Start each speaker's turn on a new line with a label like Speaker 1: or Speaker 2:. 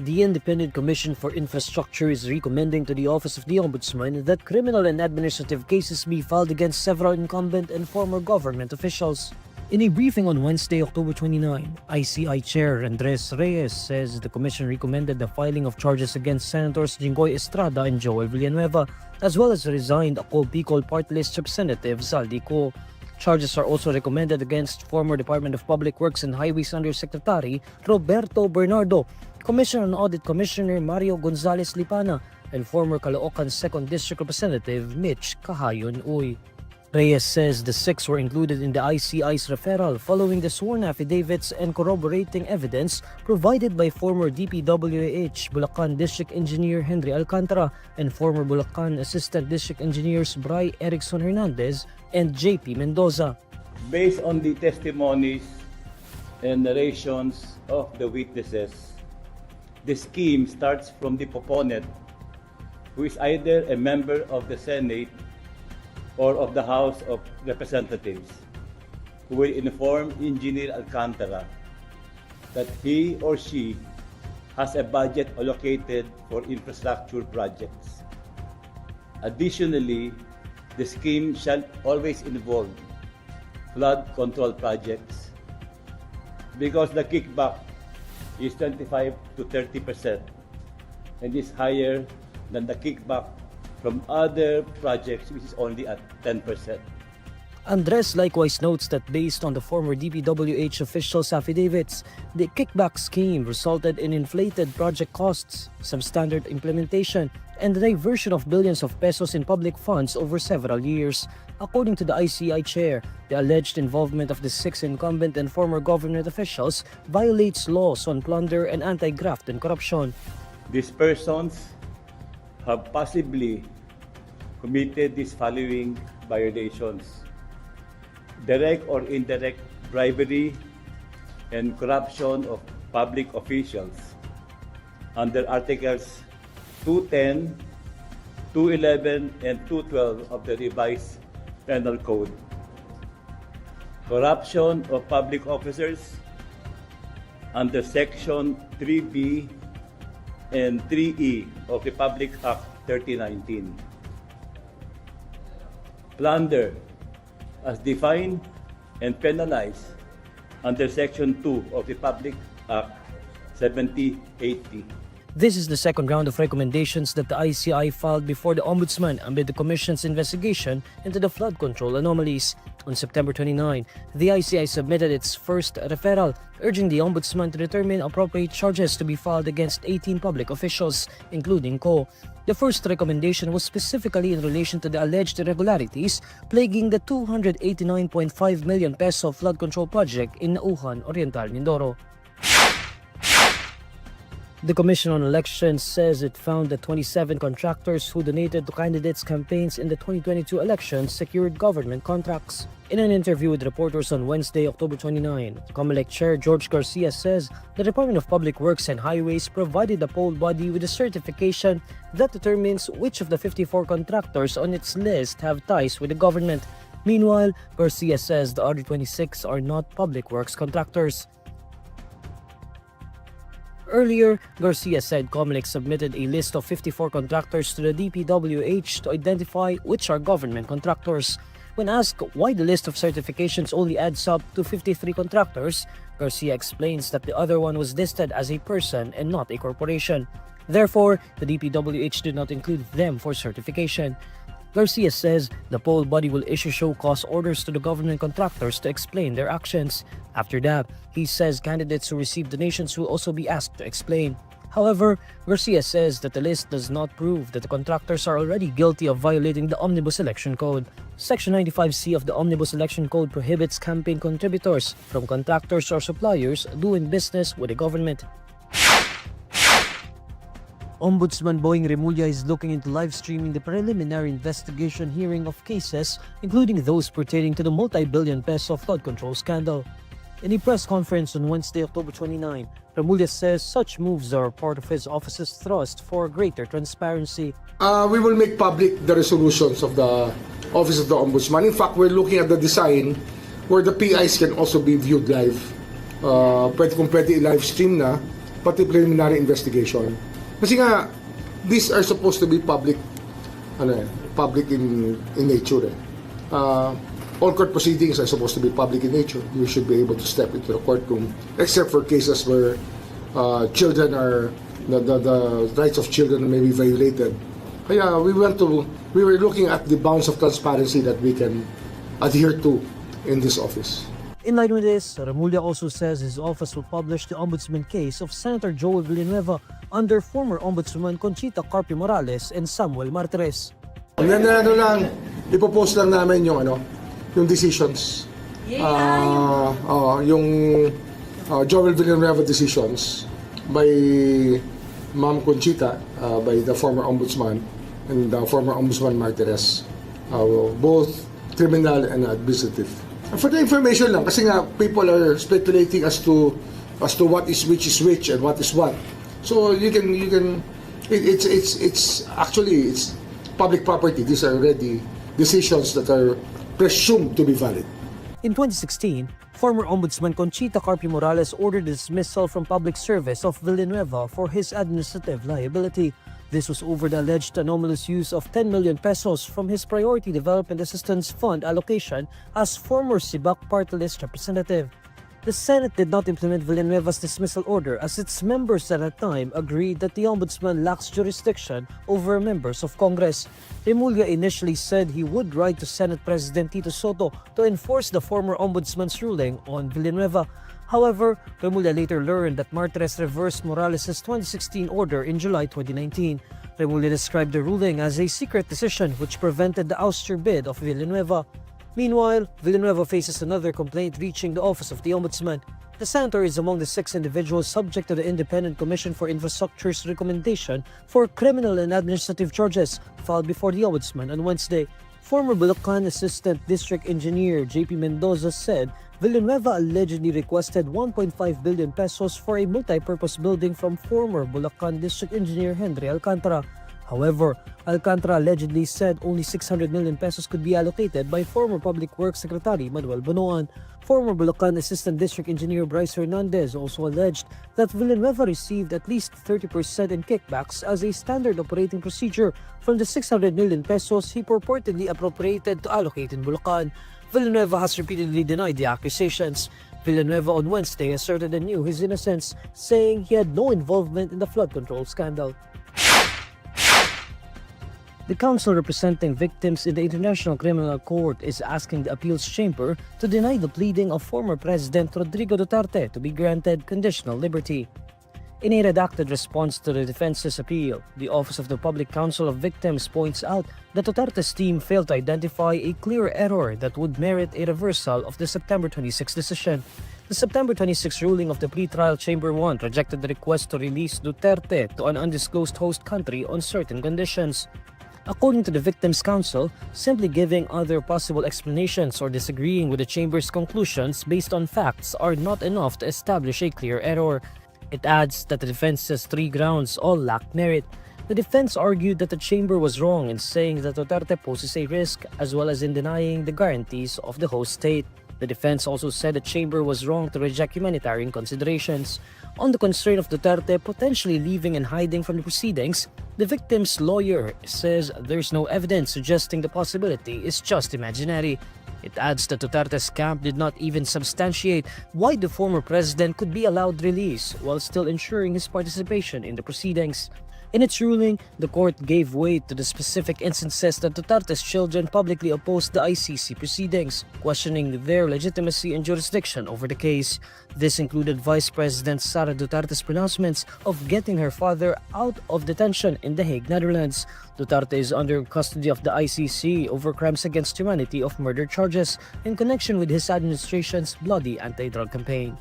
Speaker 1: The Independent Commission for Infrastructure is recommending to the Office of the Ombudsman that criminal and administrative cases be filed against several incumbent and former government officials. In a briefing on Wednesday, October 29, ICI Chair Andres Reyes says the Commission recommended the filing of charges against Senators Jinggoy Estrada and Joel Villanueva, as well as resigned Ako Bicol Party List Representative Zaldi Co. Charges are also recommended against former Department of Public Works and Highways Undersecretary Roberto Bernardo, Commissioner on Audit Commissioner Mario Gonzales Lipana, and former Caloocan 2nd District Representative Mitch Kahayon Uy. Reyes says the six were included in the ICI's referral following the sworn affidavits and corroborating evidence provided by former DPWH Bulacan District Engineer Henry Alcantara and former Bulacan Assistant District Engineers Bry Erickson Hernandez and JP Mendoza.
Speaker 2: Based on the testimonies and narrations of the witnesses, the scheme starts from the proponent, who is either a member of the Senate or of the House of Representatives, who will inform Engineer Alcantara that he or she has a budget allocated for infrastructure projects. Additionally, the scheme shall always involve flood control projects because the kickback is 25 to 30% and is higher than the kickback from other projects, which is only at 10%.
Speaker 1: Andres likewise notes that based on the former DPWH officials' affidavits, the kickback scheme resulted in inflated project costs, substandard implementation, and the diversion of billions of pesos in public funds over several years. According to the ICI chair, the alleged involvement of the six incumbent and former government officials violates laws on plunder and anti-graft and corruption.
Speaker 2: These persons have possibly committed these following violations: direct or indirect bribery and corruption of public officials under Articles 210, 211, and 212 of the revised Penal Code; corruption of public officers under Section 3B and 3E of Republic Act 3019; plunder as defined and penalized under Section 2 of Republic Act 7080.
Speaker 1: This is the second round of recommendations that the ICI filed before the Ombudsman amid the Commission's investigation into the flood control anomalies. On September 29, the ICI submitted its first referral, urging the Ombudsman to determine appropriate charges to be filed against 18 public officials, including Co. The first recommendation was specifically in relation to the alleged irregularities plaguing the 289.5 million peso flood control project in Nauhan, Oriental Mindoro. The Commission on Elections says it found that 27 contractors who donated to candidates' campaigns in the 2022 elections secured government contracts. In an interview with reporters on Wednesday, October 29, COMELEC Chair George Garcia says the Department of Public Works and Highways provided the poll body with a certification that determines which of the 54 contractors on its list have ties with the government. Meanwhile, Garcia says the other 26 are not public works contractors. Earlier, Garcia said COMELEC submitted a list of 54 contractors to the DPWH to identify which are government contractors. When asked why the list of certifications only adds up to 53 contractors, Garcia explains that the other one was listed as a person and not a corporation. Therefore, the DPWH did not include them for certification. Garcia says the poll body will issue show-cause orders to the government contractors to explain their actions. After that, he says candidates who receive donations will also be asked to explain. However, Garcia says that the list does not prove that the contractors are already guilty of violating the Omnibus Election Code. Section 95C of the Omnibus Election Code prohibits campaign contributors from contractors or suppliers doing business with the government. Ombudsman Boying Remulla is looking into live streaming the preliminary investigation hearing of cases, including those pertaining to the multi-billion peso flood control scandal. In a press conference on Wednesday, October 29, Remulla says such moves are part of his office's thrust for greater transparency.
Speaker 3: We will make public the resolutions of the Office of the Ombudsman. In fact, we're looking at the design where the PIs can also be viewed live. Pwede kung pwede i-live stream na pati preliminary investigation. Kasi nga, these are supposed to be public, public in nature. All court proceedings are supposed to be public in nature. You should be able to step into the courtroom, except for cases where children are, the rights of children may be violated. Kaya we were looking at the bounds of transparency that we can adhere to in this office.
Speaker 1: In line with this, Remulla also says his office will publish the ombudsman case of Senator Joel Villanueva under former Ombudsman Conchita Carpio Morales and Samuel Martires.
Speaker 3: Ipopost lang namin yung decisions. Yung Joel Villanueva decisions by Ma'am Conchita, by the former Ombudsman and the former Ombudsman Martires, both criminal and administrative. For the information lang, kasi nga people are speculating as to what is which and what is what. So it's actually public property. These are already decisions that are presumed to be valid.
Speaker 1: In 2016, former Ombudsman Conchita Carpio Morales ordered the dismissal from public service of Villanueva for his administrative liability. This was over the alleged anomalous use of 10 million pesos from his Priority Development Assistance Fund allocation as former SIBAC party list representative. The Senate did not implement Villanueva's dismissal order as its members at that time agreed that the Ombudsman lacks jurisdiction over members of Congress. Remulla initially said he would write to Senate President Tito Soto to enforce the former Ombudsman's ruling on Villanueva. However, Remulla later learned that Martires reversed Morales' 2016 order in July 2019. Remulla described the ruling as a secret decision which prevented the ouster bid of Villanueva. Meanwhile, Villanueva faces another complaint reaching the office of the Ombudsman. The senator is among the 6 individuals subject to the Independent Commission for Infrastructure's recommendation for criminal and administrative charges filed before the Ombudsman on Wednesday. Former Bulacan Assistant District Engineer JP Mendoza said Villanueva allegedly requested 1.5 billion pesos for a multi-purpose building from former Bulacan District Engineer Henry Alcantara. However, Alcantara allegedly said only 600 million pesos could be allocated by former Public Works Secretary Manuel Bonoan. Former Bulacan Assistant District Engineer Bryce Hernandez also alleged that Villanueva received at least 30% in kickbacks as a standard operating procedure from the 600 million pesos he purportedly appropriated to allocate in Bulacan. Villanueva has repeatedly denied the accusations. Villanueva on Wednesday asserted anew his innocence, saying he had no involvement in the flood control scandal. The counsel representing victims in the International Criminal Court is asking the appeals chamber to deny the pleading of former President Rodrigo Duterte to be granted conditional liberty. In a redacted response to the defense's appeal, the Office of the Public Counsel of Victims points out that Duterte's team failed to identify a clear error that would merit a reversal of the September 26 decision. The September 26 ruling of the pretrial Chamber 1 rejected the request to release Duterte to an undisclosed host country on certain conditions. According to the victim's counsel, simply giving other possible explanations or disagreeing with the Chamber's conclusions based on facts are not enough to establish a clear error. It adds that the defense's 3 grounds all lack merit. The defense argued that the Chamber was wrong in saying that Duterte poses a risk as well as in denying the guarantees of the host state. The defense also said the Chamber was wrong to reject humanitarian considerations. On the concern of Duterte potentially leaving and hiding from the proceedings, the victim's lawyer says there's no evidence suggesting the possibility is just imaginary. It adds that Duterte's camp did not even substantiate why the former president could be allowed release while still ensuring his participation in the proceedings. In its ruling, the court gave weight to the specific instances that Duterte's children publicly opposed the ICC proceedings, questioning their legitimacy and jurisdiction over the case. This included Vice President Sara Duterte's pronouncements of getting her father out of detention in The Hague, Netherlands. Duterte is under custody of the ICC over crimes against humanity of murder charges in connection with his administration's bloody anti-drug campaign.